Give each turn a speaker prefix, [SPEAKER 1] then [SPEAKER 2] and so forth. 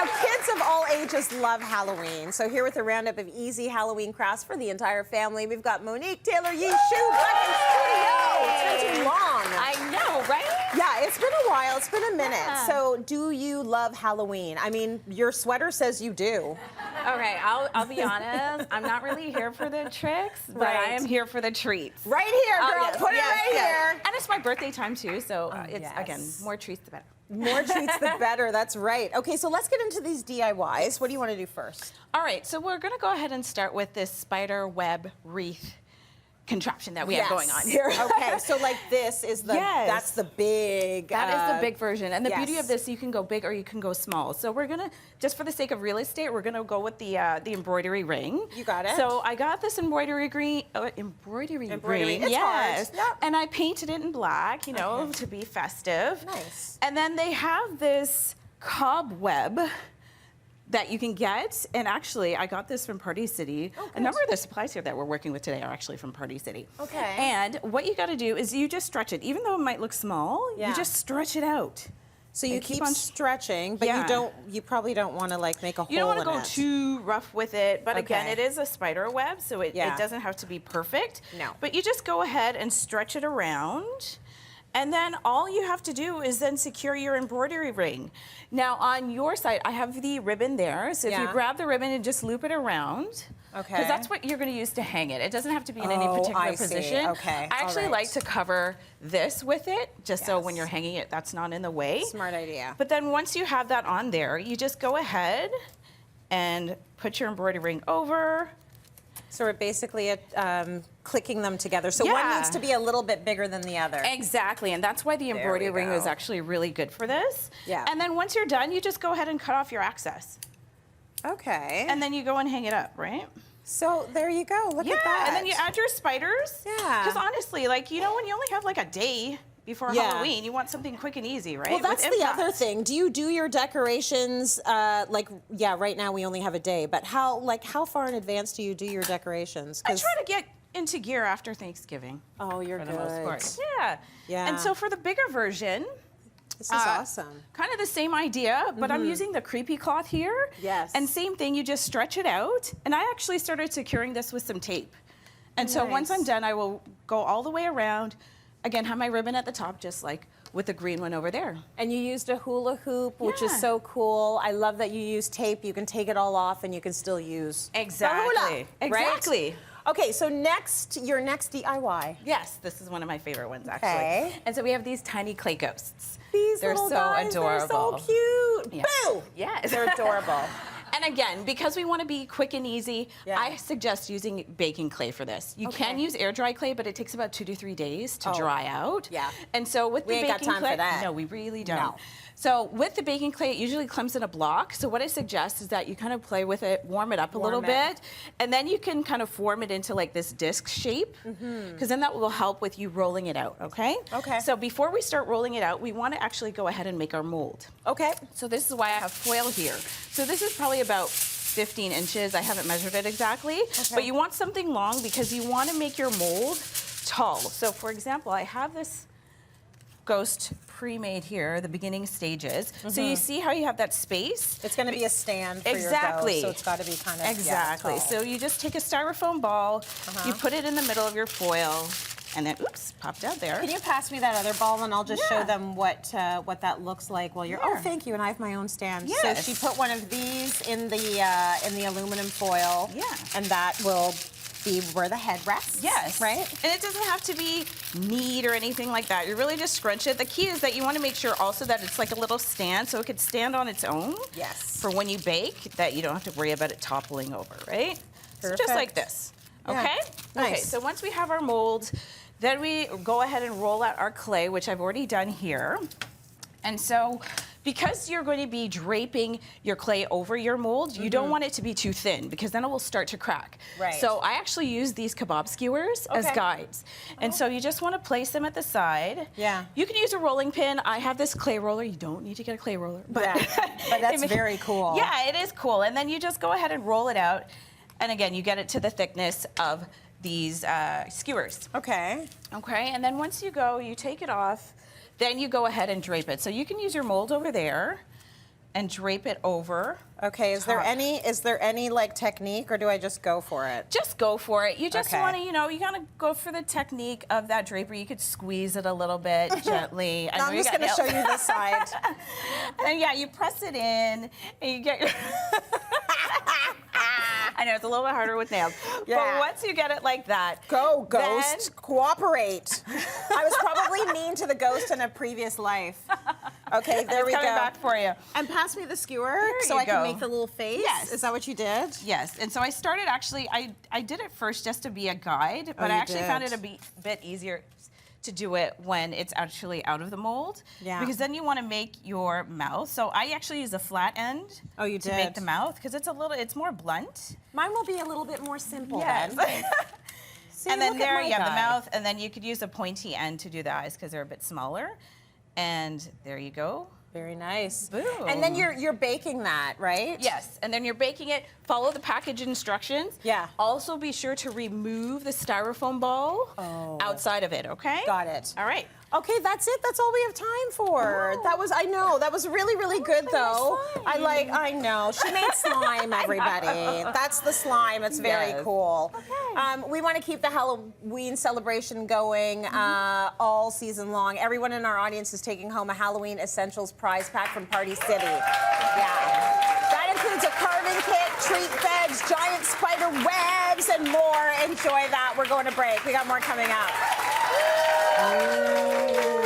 [SPEAKER 1] Now, kids of all ages love Halloween. So here with a roundup of easy Halloween crafts for the entire family, we've got Monique Taylor Lee Shui back in studio. It's been too long.
[SPEAKER 2] I know, right?
[SPEAKER 1] Yeah, it's been a while. It's been a minute. So do you love Halloween? I mean, your sweater says you do.
[SPEAKER 2] Okay, I'll be honest. I'm not really here for the tricks, but
[SPEAKER 1] Right.
[SPEAKER 2] I am here for the treats.
[SPEAKER 1] Right here, girl.
[SPEAKER 2] yes,
[SPEAKER 1] Put
[SPEAKER 2] yes,
[SPEAKER 1] it right
[SPEAKER 2] yes.
[SPEAKER 1] here.
[SPEAKER 2] And it's my birthday time too, so it's
[SPEAKER 1] yes.
[SPEAKER 2] again more treats the better.
[SPEAKER 1] More treats the better. That's right. Okay, so let's get into these DIYs. What do you want to do first?
[SPEAKER 2] All right, so we're gonna go ahead and start with this spider web wreath contraption that we have going on here.
[SPEAKER 1] Okay, so like this is the,
[SPEAKER 2] Yes.
[SPEAKER 1] that's the big.
[SPEAKER 2] That is the big version. And the beauty
[SPEAKER 1] yes.
[SPEAKER 2] of this, you can go big or you can go small. So we're gonna, just for the sake of real estate, we're gonna go with the embroidery ring.
[SPEAKER 1] You got it.
[SPEAKER 2] So I got this embroidery ring. Embroidery ring.
[SPEAKER 1] It's
[SPEAKER 2] yes.
[SPEAKER 1] hard. Yep.
[SPEAKER 2] And I painted it in black, you know, to be festive.
[SPEAKER 1] Nice.
[SPEAKER 2] And then they have this cobweb that you can get, and actually I got this from Party City.
[SPEAKER 1] Oh,
[SPEAKER 2] a number of the supplies here that we're working with today are actually from Party City.
[SPEAKER 1] Okay.
[SPEAKER 2] And what you gotta do is you just stretch it. Even though it might look small,
[SPEAKER 1] Yeah.
[SPEAKER 2] you just stretch it out.
[SPEAKER 1] So you
[SPEAKER 2] and
[SPEAKER 1] keep
[SPEAKER 2] on
[SPEAKER 1] stretching, but
[SPEAKER 2] Yeah.
[SPEAKER 1] you probably don't want to like make a hole
[SPEAKER 2] You don't want
[SPEAKER 1] in
[SPEAKER 2] to go
[SPEAKER 1] it.
[SPEAKER 2] too rough with it, but again,
[SPEAKER 1] Okay.
[SPEAKER 2] it is a spider web, so it
[SPEAKER 1] Yeah.
[SPEAKER 2] doesn't have to be perfect.
[SPEAKER 1] No.
[SPEAKER 2] But you just go ahead and stretch it around, and then all you have to do is then secure your embroidery ring. Now on your side, I have the ribbon there, so if you
[SPEAKER 1] Yeah.
[SPEAKER 2] grab the ribbon and just loop it around,
[SPEAKER 1] Okay.
[SPEAKER 2] because that's what you're going to use to hang it. It doesn't have to be in any
[SPEAKER 1] Oh,
[SPEAKER 2] particular
[SPEAKER 1] I see.
[SPEAKER 2] position.
[SPEAKER 1] Okay,
[SPEAKER 2] I actually
[SPEAKER 1] all right.
[SPEAKER 2] like to cover this with it, just so when
[SPEAKER 1] Yes.
[SPEAKER 2] you're hanging it, that's not in the way.
[SPEAKER 1] Smart idea.
[SPEAKER 2] But then once you have that on there, you just go ahead and put your embroidery ring over.
[SPEAKER 1] So we're basically clicking them together. So one
[SPEAKER 2] Yeah.
[SPEAKER 1] needs to be a little bit bigger than the other.
[SPEAKER 2] Exactly, and that's why the embroidery ring
[SPEAKER 1] go.
[SPEAKER 2] is actually really good for this.
[SPEAKER 1] Yeah.
[SPEAKER 2] And then once you're done, you just go ahead and cut off your excess.
[SPEAKER 1] Okay.
[SPEAKER 2] And then you go and hang it up, right?
[SPEAKER 1] So there you go. Look at that.
[SPEAKER 2] And then you add your spiders.
[SPEAKER 1] Yeah.
[SPEAKER 2] Because honestly, like, you know, when you only have like a day before
[SPEAKER 1] Yeah.
[SPEAKER 2] Halloween, you want something quick and easy, right?
[SPEAKER 1] Well, that's
[SPEAKER 2] With
[SPEAKER 1] the other
[SPEAKER 2] impact.
[SPEAKER 1] thing. Do you do your decorations right now we only have a day, but how far in advance do you do your decorations?
[SPEAKER 2] I try to get into gear after Thanksgiving.
[SPEAKER 1] Oh, you're
[SPEAKER 2] for
[SPEAKER 1] good.
[SPEAKER 2] the most part. Yeah.
[SPEAKER 1] Yeah.
[SPEAKER 2] And so for the bigger version,
[SPEAKER 1] This is awesome.
[SPEAKER 2] kind of the same idea, but I'm using the creepy cloth here.
[SPEAKER 1] Yes.
[SPEAKER 2] And same thing, you just stretch it out. And I actually started securing this with some tape. And so once I'm
[SPEAKER 1] Nice.
[SPEAKER 2] done, I will go all the way around. Again, have my ribbon at the top, just like with the green one over there.
[SPEAKER 1] And you used a hula hoop, which is
[SPEAKER 2] Yeah.
[SPEAKER 1] so cool. I love that you use tape. You can take it all off and you can still use the hula,
[SPEAKER 2] Exactly.
[SPEAKER 1] right?
[SPEAKER 2] Exactly.
[SPEAKER 1] Okay, so your next DIY.
[SPEAKER 2] Yes, this is one of my favorite ones, actually.
[SPEAKER 1] Okay.
[SPEAKER 2] And so we have these tiny clay ghosts.
[SPEAKER 1] These
[SPEAKER 2] They're
[SPEAKER 1] little
[SPEAKER 2] so
[SPEAKER 1] guys,
[SPEAKER 2] adorable.
[SPEAKER 1] they're so cute.
[SPEAKER 2] Yeah.
[SPEAKER 1] Boo!
[SPEAKER 2] Yes.
[SPEAKER 1] They're adorable.
[SPEAKER 2] And again, because we want to be quick and easy,
[SPEAKER 1] Yeah.
[SPEAKER 2] I suggest using baking clay for this. You
[SPEAKER 1] Okay.
[SPEAKER 2] can use air dry clay, but it takes about 2 to 3 days to
[SPEAKER 1] Oh,
[SPEAKER 2] dry out.
[SPEAKER 1] yeah.
[SPEAKER 2] And so with
[SPEAKER 1] We
[SPEAKER 2] the
[SPEAKER 1] ain't got
[SPEAKER 2] baking
[SPEAKER 1] time for
[SPEAKER 2] clay,
[SPEAKER 1] that.
[SPEAKER 2] no, we really don't.
[SPEAKER 1] No.
[SPEAKER 2] So with the baking clay, it usually comes in a block. So what I suggest is that you kind of play with it, warm it up a little
[SPEAKER 1] Warm it.
[SPEAKER 2] bit, and then you can kind of form it into like this disc shape, because then that will help with you rolling it out, okay?
[SPEAKER 1] Okay.
[SPEAKER 2] So before we start rolling it out, we want to actually go ahead and make our mold.
[SPEAKER 1] Okay.
[SPEAKER 2] So this is why I have foil here. So this is probably about 15 inches. I haven't measured it exactly. But you want something long because you want to make your mold tall. So for example, I have this ghost pre-made here, the beginning stages. So you see how you have that space?
[SPEAKER 1] It's going to be a stand for
[SPEAKER 2] Exactly.
[SPEAKER 1] your ghost, so it's got to be kind of
[SPEAKER 2] Exactly.
[SPEAKER 1] Yeah, tall.
[SPEAKER 2] So you just take a styrofoam ball, you put it in the middle of your foil, and then, oops, popped out there.
[SPEAKER 1] Can you pass me that other ball and I'll just show
[SPEAKER 2] Yeah.
[SPEAKER 1] them what that looks like while you're. Oh,
[SPEAKER 2] Here.
[SPEAKER 1] thank you. And I have my own stand.
[SPEAKER 2] Yes.
[SPEAKER 1] So she put one of these in the aluminum foil.
[SPEAKER 2] Yeah.
[SPEAKER 1] And that will be where the head rests.
[SPEAKER 2] Yes.
[SPEAKER 1] Right.
[SPEAKER 2] And it doesn't have to be neat or anything like that. You really just scrunch it. The key is that you want to make sure also that it's like a little stand so it could stand on its own.
[SPEAKER 1] Yes.
[SPEAKER 2] For when you bake, that you don't have to worry about it toppling over, right? So just like
[SPEAKER 1] Perfect.
[SPEAKER 2] this.
[SPEAKER 1] Yeah.
[SPEAKER 2] Okay? Okay,
[SPEAKER 1] Nice.
[SPEAKER 2] so once we have our mold, then we go ahead and roll out our clay, which I've already done here. And so because you're going to be draping your clay over your mold, you don't want it to be too thin because then it will start to crack.
[SPEAKER 1] Right.
[SPEAKER 2] So I actually use these kebab skewers as
[SPEAKER 1] Okay.
[SPEAKER 2] guides. And so you just want to place them at the side.
[SPEAKER 1] Yeah.
[SPEAKER 2] You can use a rolling pin. I have this clay roller. You don't need to get a clay roller. But,
[SPEAKER 1] Yeah. But that's very cool.
[SPEAKER 2] Yeah, it is cool. And then you just go ahead and roll it out. And again, you get it to the thickness of these skewers.
[SPEAKER 1] Okay.
[SPEAKER 2] Okay, and then once you go, you take it off, then you go ahead and drape it. So you can use your mold over there, and drape it over.
[SPEAKER 1] Okay, is there any like technique, or do I just go for it?
[SPEAKER 2] Just go for it. You just
[SPEAKER 1] Okay.
[SPEAKER 2] want to, you gotta go for the technique of that drapery. You could squeeze it a little bit gently.
[SPEAKER 1] No, I'm just gonna show you this side.
[SPEAKER 2] And yeah, you press it in, and you get your. I know it's a little bit harder with nails,
[SPEAKER 1] Yeah.
[SPEAKER 2] but once you get it like that,
[SPEAKER 1] Go, ghost, cooperate. I was probably mean to the ghost in a previous life. Okay, there we go.
[SPEAKER 2] Coming back for you.
[SPEAKER 1] And pass me the skewer
[SPEAKER 2] There
[SPEAKER 1] so
[SPEAKER 2] you
[SPEAKER 1] I can
[SPEAKER 2] go.
[SPEAKER 1] make the little face.
[SPEAKER 2] Yes.
[SPEAKER 1] Is that what you did?
[SPEAKER 2] Yes, and so I started actually, I did it first just to be a guide, but I
[SPEAKER 1] you
[SPEAKER 2] actually found
[SPEAKER 1] did.
[SPEAKER 2] it a bit easier to do it when it's actually out of the mold.
[SPEAKER 1] Yeah.
[SPEAKER 2] Because then you want to make your mouth. So I actually use a flat end
[SPEAKER 1] Oh, you
[SPEAKER 2] to make
[SPEAKER 1] did.
[SPEAKER 2] the mouth because it's more blunt.
[SPEAKER 1] Mine will be a little bit more simple
[SPEAKER 2] Yes.
[SPEAKER 1] then. See,
[SPEAKER 2] And then
[SPEAKER 1] look at
[SPEAKER 2] there
[SPEAKER 1] my
[SPEAKER 2] you have the
[SPEAKER 1] guy.
[SPEAKER 2] mouth, and then you could use a pointy end to do the eyes because they're a bit smaller. And there you go.
[SPEAKER 1] Very nice.
[SPEAKER 2] Boom.
[SPEAKER 1] And then you're baking that, right?
[SPEAKER 2] Yes, and then you're baking it. Follow the package instructions.
[SPEAKER 1] Yeah.
[SPEAKER 2] Also be sure to remove the styrofoam ball outside of it, okay?
[SPEAKER 1] Got it.
[SPEAKER 2] All right.
[SPEAKER 1] Okay, that's it. That's all we have time for.
[SPEAKER 2] Oh.
[SPEAKER 1] That was, I know, that was really, really good though. I know. She made slime, everybody. That's the slime. It's very
[SPEAKER 2] Yes.
[SPEAKER 1] cool.
[SPEAKER 2] Okay.
[SPEAKER 1] We want to keep the Halloween celebration going all season long. Everyone in our audience is taking home a Halloween Essentials prize pack from Party City. Yeah. That includes a carving kit, treat beds, giant spider webs, and more. Enjoy that. We're going to break. We got more coming up. Ooh.